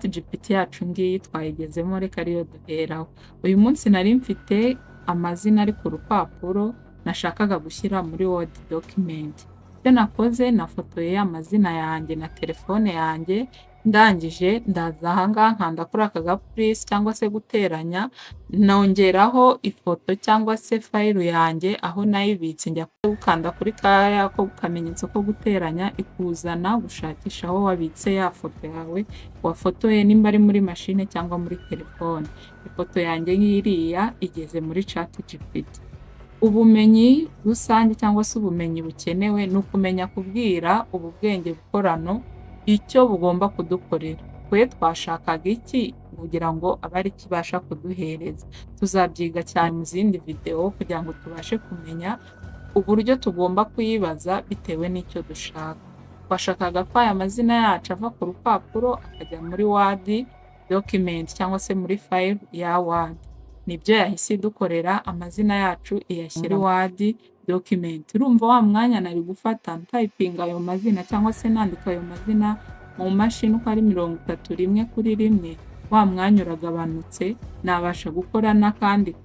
GPT yacu ngiyi twayigezemo reka ariyo duheraho. Uyu munsi nari mfite amazina ari ku rupapuro nashakaga gushyira muri Word document. Icyo nakoze nafotoye amazina yanjye na telefone yanjye, ndangije ndaza aha ngaha nkanda kuri aka gapurisi cyangwa se guteranya, nongeraho ifoto cyangwa se fayilo yanjye aho nayibitse, njya gukanda kuri kariya kamenyetso ko guteranya, ikuzana gushakisha aho wabitse ya foto yawe wafotoye, nimba ari muri mashine cyangwa muri telefone. Ifoto yanjye ngiriya igeze muri ChatGPT. Ubumenyi rusange cyangwa se ubumenyi bukenewe ni ukumenya kubwira ubu bwenge bukorano icyo bugomba kudukorera. Twe twashakaga iki kugira ngo abe ari kibasha kuduhereza. Tuzabyiga cyane mu zindi video kugira ngo tubashe kumenya uburyo tugomba kuyibaza bitewe n'icyo dushaka. Twashakaga ko aya mazina yacu ava ku rupapuro akajya muri Word document cyangwa se muri file ya Word. Nibyo yahise idukorera, amazina yacu iyashyira Word document. Urumva wa mwanya nari gufata typing ayo mazina cyangwa se nandika ayo mazina mu mashini uko ari 31 kuri rimwe, wa mwanya uragabanutse, nabasha gukora n'akandi kazi.